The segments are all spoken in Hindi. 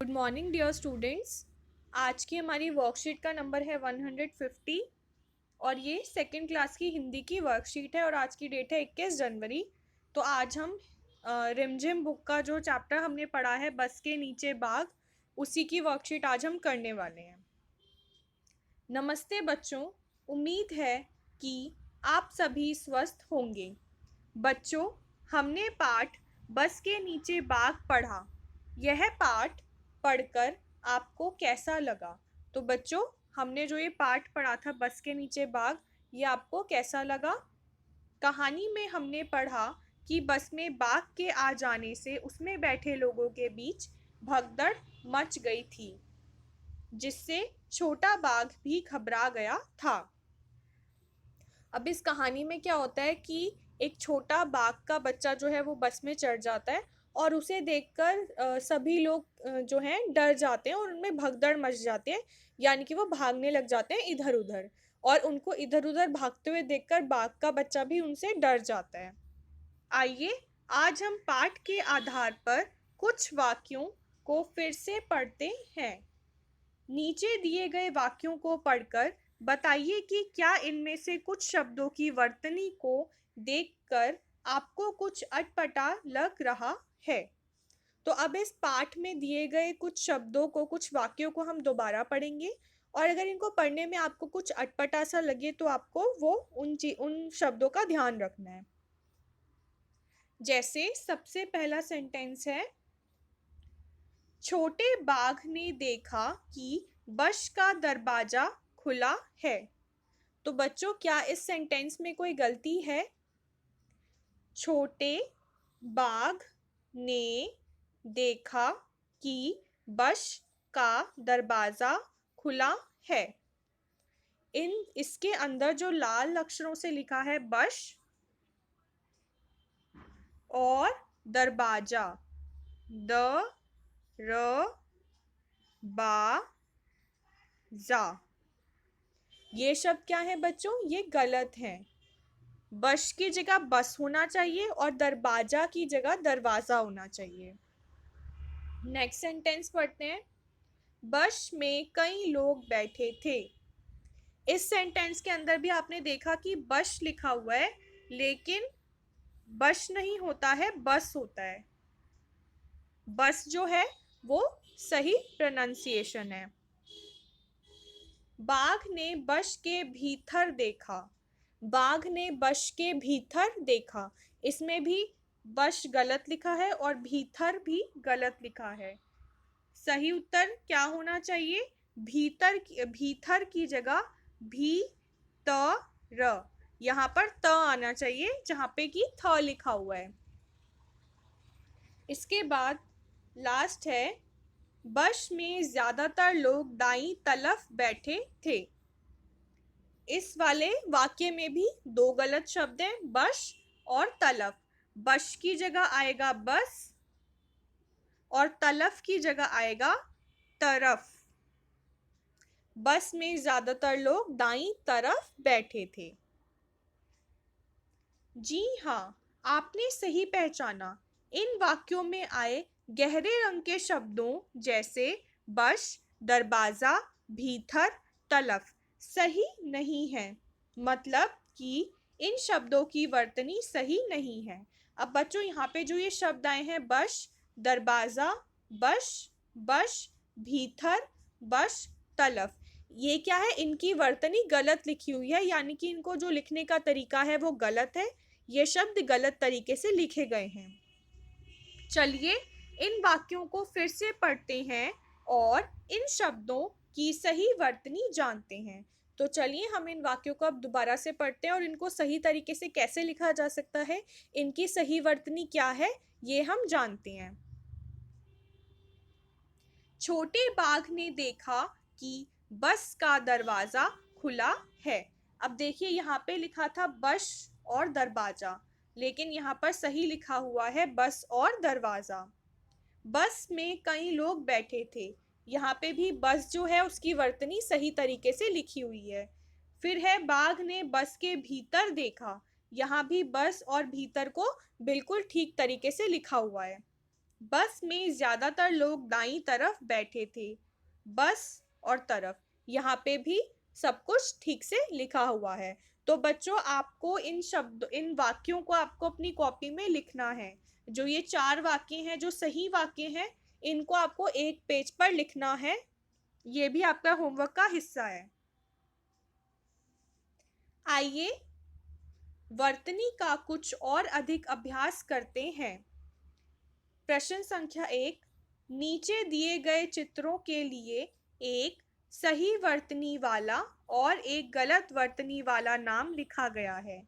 Good morning dear students. आज की हमारी वर्कशीट का नंबर है 150 और ये सेकंड क्लास की हिंदी की वर्कशीट है और आज की डेट है 21 जनवरी। तो आज हम रिमझिम बुक का जो चैप्टर हमने पढ़ा है बस के नीचे बाग, उसी की वर्कशीट आज हम करने वाले हैं। नमस्ते बच्चों, उम्मीद है कि आप सभी स्वस्थ होंगे। बच्चों, हमने पाठ बस के नीचे बाग पढ़ा। यह पाठ पढ़कर आपको कैसा लगा? तो बच्चों, हमने जो ये पाठ पढ़ा था बस के नीचे बाग, ये आपको कैसा लगा? कहानी में हमने पढ़ा कि बस में बाघ के आ जाने से उसमें बैठे लोगों के बीच भगदड़ मच गई थी, जिससे छोटा बाघ भी घबरा गया था। अब इस कहानी में क्या होता है कि एक छोटा बाघ का बच्चा जो है वो बस में चढ़ जाता है और उसे देखकर सभी लोग जो हैं डर जाते हैं और उनमें भगदड़ मच जाती है, यानी कि वो भागने लग जाते हैं इधर उधर, और उनको इधर उधर भागते हुए देखकर बाघ का बच्चा भी उनसे डर जाता है। आइए आज हम पाठ के आधार पर कुछ वाक्यों को फिर से पढ़ते हैं। नीचे दिए गए वाक्यों को पढ़कर बताइए कि क्या इनमें से कुछ शब्दों की वर्तनी को देखकर आपको कुछ अटपटा लग रहा है। तो अब इस पाठ में दिए गए कुछ शब्दों को, कुछ वाक्यों को हम दोबारा पढ़ेंगे और अगर इनको पढ़ने में आपको कुछ अटपटा सा लगे तो आपको वो उन शब्दों का ध्यान रखना है। जैसे सबसे पहला सेंटेंस है, छोटे बाघ ने देखा कि बस का दरवाजा खुला है। तो बच्चों, क्या इस सेंटेंस में कोई गलती है? छोटे बाघ ने देखा कि बस का दरवाजा खुला है। इसके अंदर जो लाल अक्षरों से लिखा है बस और दरवाजा, द र बा जा, ये शब्द क्या है बच्चों? ये गलत है। बस की जगह बस होना चाहिए और दरवाजा की जगह दरवाजा होना चाहिए। नेक्स्ट सेंटेंस पढ़ते हैं, बस में कई लोग बैठे थे। इस सेंटेंस के अंदर भी आपने देखा कि बस लिखा हुआ है, लेकिन बस नहीं होता है, बस होता है। बस जो है वो सही प्रोनाउंसिएशन है। बाघ ने बस के भीतर देखा। बाघ ने बस के भीतर देखा, इसमें भी बस गलत लिखा है और भीतर भी गलत लिखा है। सही उत्तर क्या होना चाहिए? भीतर की जगह भी त र, यहाँ पर त आना चाहिए जहाँ पे कि थ लिखा हुआ है। इसके बाद लास्ट है, बस में ज्यादातर लोग दाईं तरफ बैठे थे। इस वाले वाक्य में भी दो गलत शब्द हैं, बस और तलफ। बस की जगह आएगा बस और तलफ की जगह आएगा तरफ। बस में ज्यादातर लोग दाईं तरफ बैठे थे। जी हाँ, आपने सही पहचाना। इन वाक्यों में आए गहरे रंग के शब्दों जैसे बस, दरवाजा, भीतर, तलफ सही नहीं है, मतलब कि इन शब्दों की वर्तनी सही नहीं है। अब बच्चों, यहाँ पे जो ये शब्द आए हैं बस, दरवाजा, बस, बस, भीतर, बस, तलफ, ये क्या है? इनकी वर्तनी गलत लिखी हुई है, यानी कि इनको जो लिखने का तरीका है वो गलत है। ये शब्द गलत तरीके से लिखे गए हैं। चलिए इन वाक्यों को फिर से पढ़ते हैं और इन शब्दों की सही वर्तनी जानते हैं। तो चलिए हम इन वाक्यों को अब दोबारा से पढ़ते हैं और इनको सही तरीके से कैसे लिखा जा सकता है, इनकी सही वर्तनी क्या है, ये हम जानते हैं। छोटे बाघ ने देखा कि बस का दरवाजा खुला है। अब देखिए यहाँ पे लिखा था बस और दरवाजा, लेकिन यहाँ पर सही लिखा हुआ है बस और दरवाजा। बस में कई लोग बैठे थे, यहाँ पे भी बस जो है उसकी वर्तनी सही तरीके से लिखी हुई है। फिर है बाघ ने बस के भीतर देखा, यहाँ भी बस और भीतर को बिल्कुल ठीक तरीके से लिखा हुआ है। बस में ज्यादातर लोग दाईं तरफ बैठे थे। बस और तरफ, यहाँ पे भी सब कुछ ठीक से लिखा हुआ है। तो बच्चों, आपको इन वाक्यों को आपको अपनी कॉपी में लिखना है। जो ये 4 वाक्य हैं, जो सही वाक्य हैं, इनको आपको एक पेज पर लिखना है। ये भी आपका होमवर्क का हिस्सा है। आइए वर्तनी का कुछ और अधिक अभ्यास करते हैं। प्रश्न संख्या 1, नीचे दिए गए चित्रों के लिए एक सही वर्तनी वाला और एक गलत वर्तनी वाला नाम लिखा गया है।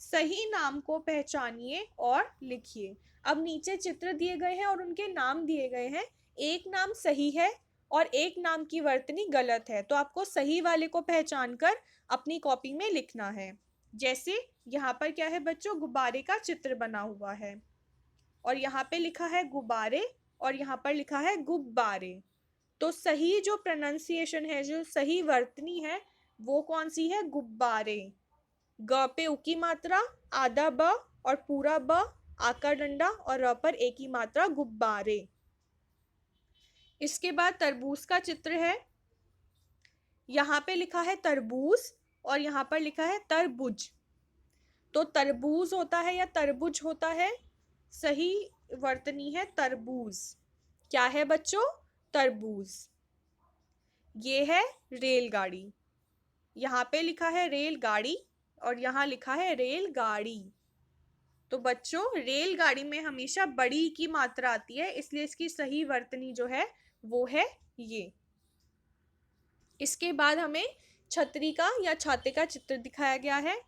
सही नाम को पहचानिए और लिखिए। अब नीचे चित्र दिए गए हैं और उनके नाम दिए गए हैं। एक नाम सही है और एक नाम की वर्तनी गलत है, तो आपको सही वाले को पहचान कर अपनी कॉपी में लिखना है। जैसे यहाँ पर क्या है बच्चों, गुब्बारे का चित्र बना हुआ है और यहाँ पे लिखा है गुब्बारे और यहाँ पर लिखा है गुब्बारे। तो सही जो प्रोनाउंसिएशन है, जो सही वर्तनी है, वो कौन सी है? गुब्बारे। ग पे उ की मात्रा, आधा ब और पूरा ब, आका डंडा और र पर ए की मात्रा, गुब्बारे। इसके बाद तरबूज का चित्र है। यहाँ पे लिखा है तरबूज और यहाँ पर लिखा है तरबुज। तो तरबूज होता है या तरबुज होता है? सही वर्तनी है तरबूज। क्या है बच्चों? तरबूज। ये है रेलगाड़ी। यहाँ पे लिखा है रेलगाड़ी और यहाँ लिखा है रेलगाड़ी। तो बच्चों, रेलगाड़ी में हमेशा बड़ी की मात्रा आती है, इसलिए इसकी सही वर्तनी जो है वो है ये। इसके बाद हमें छतरी का या छाते का चित्र दिखाया गया है।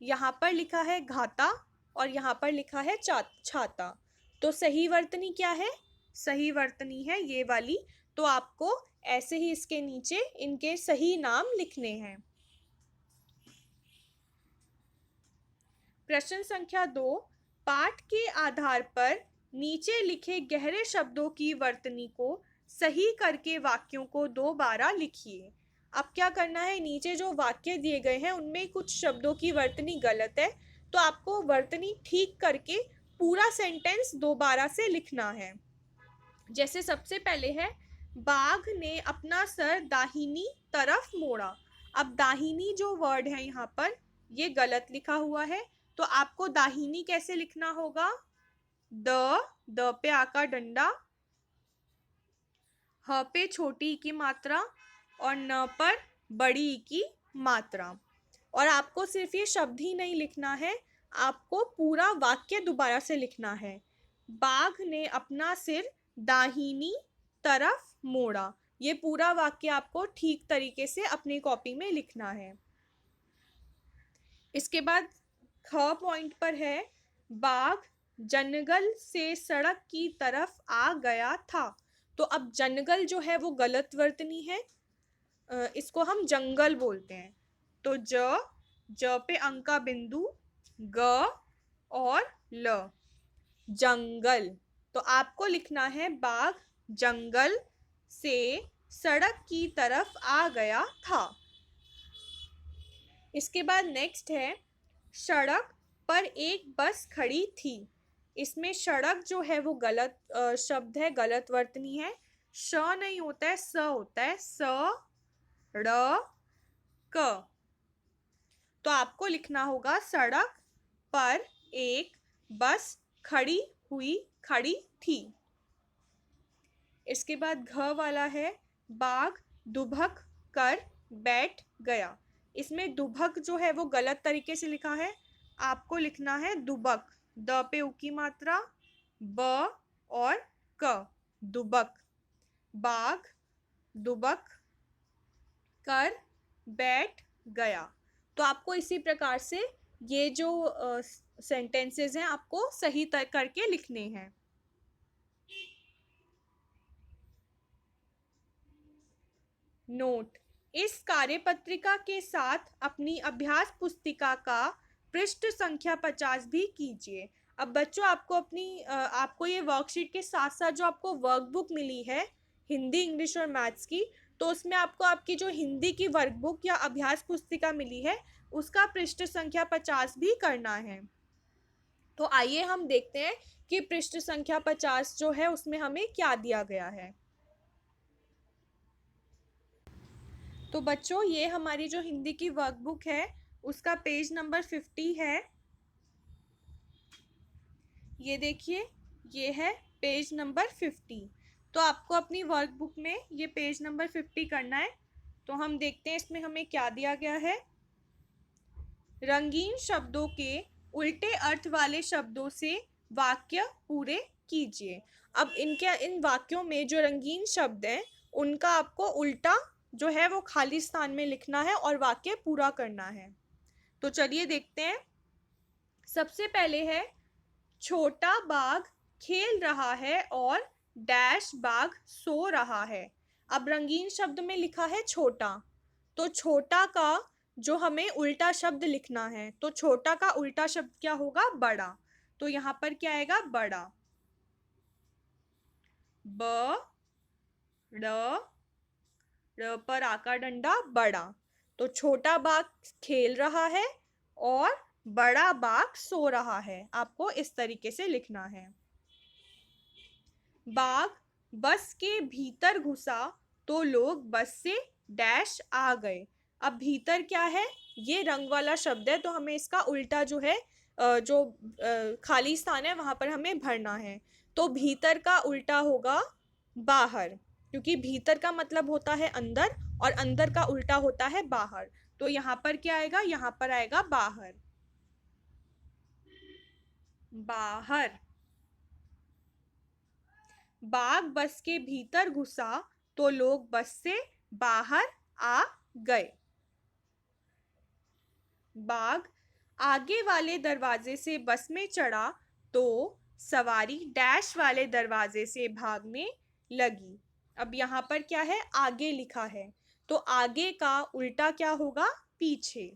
यहाँ पर लिखा है घाता और यहाँ पर लिखा है छाता। तो सही वर्तनी क्या है? सही वर्तनी है ये वाली। तो आपको ऐसे ही इसके नीचे इनके सही नाम लिखने हैं। प्रश्न संख्या 2, पाठ के आधार पर नीचे लिखे गहरे शब्दों की वर्तनी को सही करके वाक्यों को दोबारा लिखिए। अब क्या करना है, नीचे जो वाक्य दिए गए हैं उनमें कुछ शब्दों की वर्तनी गलत है, तो आपको वर्तनी ठीक करके पूरा सेंटेंस दोबारा से लिखना है। जैसे सबसे पहले है, बाघ ने अपना सर दाहिनी तरफ मोड़ा। अब दाहिनी जो वर्ड है यहाँ पर, ये गलत लिखा हुआ है, तो आपको दाहिनी कैसे लिखना होगा? द पे आका डंडा, ह पे छोटी की मात्रा और न पर बड़ी की मात्रा। और आपको सिर्फ ये शब्द ही नहीं लिखना है, आपको पूरा वाक्य दोबारा से लिखना है। बाघ ने अपना सिर दाहिनी तरफ मोड़ा। ये पूरा वाक्य आपको ठीक तरीके से अपनी कॉपी में लिखना है। इसके बाद ख पॉइंट पर है, बाघ जंगल से सड़क की तरफ आ गया था। तो अब जंगल जो है वो गलत वर्तनी है, इसको हम जंगल बोलते हैं। तो ज पे अंक का बिंदु, ग और ल, जंगल। तो आपको लिखना है बाघ जंगल से सड़क की तरफ आ गया था। इसके बाद नेक्स्ट है, सड़क पर एक बस खड़ी थी। इसमें सड़क जो है वो गलत शब्द है, गलत वर्तनी है। श नहीं होता है, स होता है, स ड़ क। तो आपको लिखना होगा सड़क पर एक बस खड़ी थी। इसके बाद घ वाला है, बाघ दुबक कर बैठ गया। इसमें दुबक जो है वो गलत तरीके से लिखा है, आपको लिखना है दुबक। द पे उ की मात्रा, ब और क, दुबक। बाघ दुबक कर बैठ गया। तो आपको इसी प्रकार से ये जो सेंटेंसेस हैं आपको सही करके लिखने हैं। नोट, इस कार्यपत्रिका के साथ अपनी अभ्यास पुस्तिका का पृष्ठ संख्या 50 भी कीजिए। अब बच्चों, आपको ये वर्कशीट के साथ साथ जो आपको वर्कबुक मिली है हिंदी, इंग्लिश और मैथ्स की, तो उसमें आपको आपकी जो हिंदी की वर्कबुक या अभ्यास पुस्तिका मिली है उसका पृष्ठ संख्या 50 भी करना है। तो आइए हम देखते हैं कि पृष्ठ संख्या 50 जो है उसमें हमें क्या दिया गया है। तो बच्चों, ये हमारी जो हिंदी की वर्कबुक है उसका पेज नंबर 50 है। ये देखिए, ये है पेज नंबर 50। तो आपको अपनी वर्कबुक में ये पेज नंबर 50 करना है। तो हम देखते हैं इसमें हमें क्या दिया गया है। रंगीन शब्दों के उल्टे अर्थ वाले शब्दों से वाक्य पूरे कीजिए। अब इन वाक्यों में जो रंगीन शब्द हैं उनका आपको उल्टा जो है वो खाली स्थान में लिखना है और वाक्य पूरा करना है। तो चलिए देखते हैं। सबसे पहले है, छोटा बाघ खेल रहा है और डैश बाघ सो रहा है। अब रंगीन शब्द में लिखा है छोटा, तो छोटा का जो हमें उल्टा शब्द लिखना है, तो छोटा का उल्टा शब्द क्या होगा? बड़ा। तो यहां पर क्या आएगा? बड़ा। ब ड़ ड़ पर आका डंडा बड़ा। तो छोटा बाघ खेल रहा है और बड़ा बाघ सो रहा है। आपको इस तरीके से लिखना है। बाघ बस के भीतर घुसा तो लोग बस से डैश आ गए। अब भीतर क्या है? ये रंग वाला शब्द है, तो हमें इसका उल्टा जो है जो खाली स्थान है वहां पर हमें भरना है। तो भीतर का उल्टा होगा बाहर, क्योंकि भीतर का मतलब होता है अंदर और अंदर का उल्टा होता है बाहर। तो यहाँ पर क्या आएगा? यहाँ पर आएगा बाहर। बाहर। बाघ बस के भीतर घुसा तो लोग बस से बाहर आ गए। बाघ आगे वाले दरवाजे से बस में चढ़ा तो सवारी डैश वाले दरवाजे से भागने लगी। अब यहाँ पर क्या है? आगे लिखा है, तो आगे का उल्टा क्या होगा? पीछे।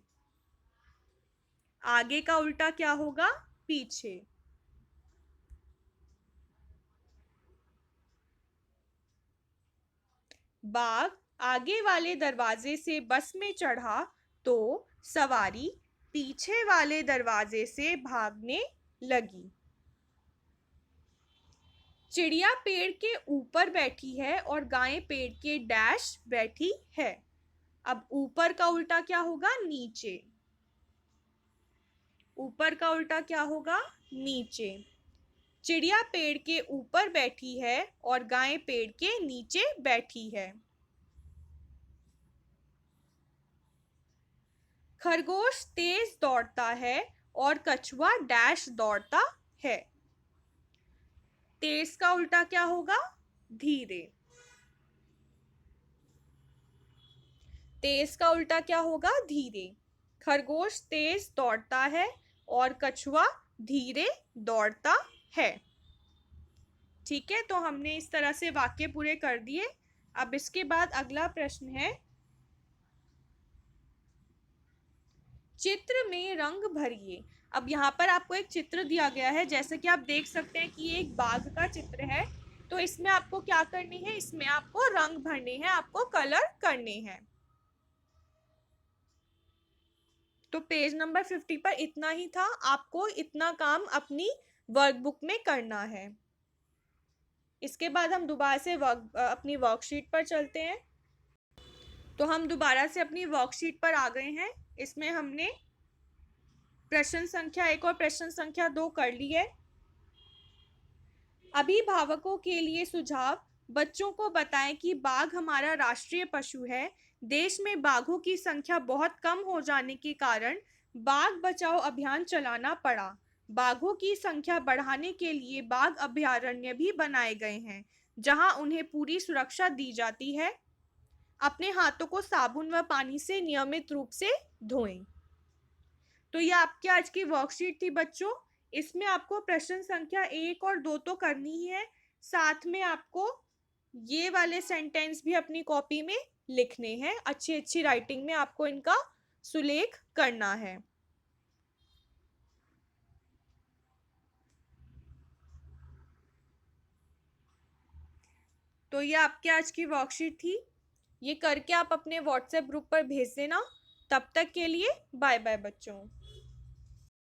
आगे का उल्टा क्या होगा? पीछे। बाघ आगे वाले दरवाजे से बस में चढ़ा तो सवारी पीछे वाले दरवाजे से भागने लगी। चिड़िया पेड़ के ऊपर बैठी है और गाय पेड़ के डैश बैठी है। अब ऊपर का उल्टा क्या होगा? नीचे। ऊपर का उल्टा क्या होगा? नीचे। चिड़िया पेड़ के ऊपर बैठी है और गाय पेड़ के नीचे बैठी है। खरगोश तेज दौड़ता है और कछुआ डैश दौड़ता है। तेज का उल्टा क्या होगा? धीरे। तेज का उल्टा क्या होगा? धीरे। खरगोश तेज दौड़ता है और कछुआ धीरे दौड़ता है। ठीक है, तो हमने इस तरह से वाक्य पूरे कर दिए। अब इसके बाद अगला प्रश्न है, चित्र में रंग भरिए। अब यहाँ पर आपको एक चित्र दिया गया है, जैसे कि आप देख सकते हैं कि ये एक बाघ का चित्र है। तो इसमें आपको क्या करनी है? इसमें आपको रंग भरने हैं, आपको कलर करने हैं। तो पेज नंबर 50 पर इतना ही था। आपको इतना काम अपनी वर्कबुक में करना है। इसके बाद हम दोबारा से अपनी वर्कशीट पर चलते हैं। तो हम दोबारा से अपनी वर्कशीट पर आ गए हैं। इसमें हमने प्रश्न संख्या 1 और प्रश्न संख्या 2 कर ली है। अभिभावकों के लिए सुझाव, बच्चों को बताएं कि बाघ हमारा राष्ट्रीय पशु है। देश में बाघों की संख्या बहुत कम हो जाने के कारण बाघ बचाओ अभियान चलाना पड़ा। बाघों की संख्या बढ़ाने के लिए बाघ अभयारण्य भी बनाए गए हैं, जहां उन्हें पूरी सुरक्षा दी जाती है। अपने हाथों को साबुन व पानी से नियमित रूप से धोएं। तो ये आपकी आज की वर्कशीट थी बच्चों। इसमें आपको प्रश्न संख्या 1 और 2 तो करनी ही है, साथ में आपको ये वाले सेंटेंस भी अपनी कॉपी में लिखने हैं। अच्छी अच्छी राइटिंग में आपको इनका सुलेख करना है। तो ये आपकी आज की वर्कशीट थी। ये करके आप अपने व्हाट्सएप ग्रुप पर भेज देना। तब तक के लिए बाय बाय बच्चों।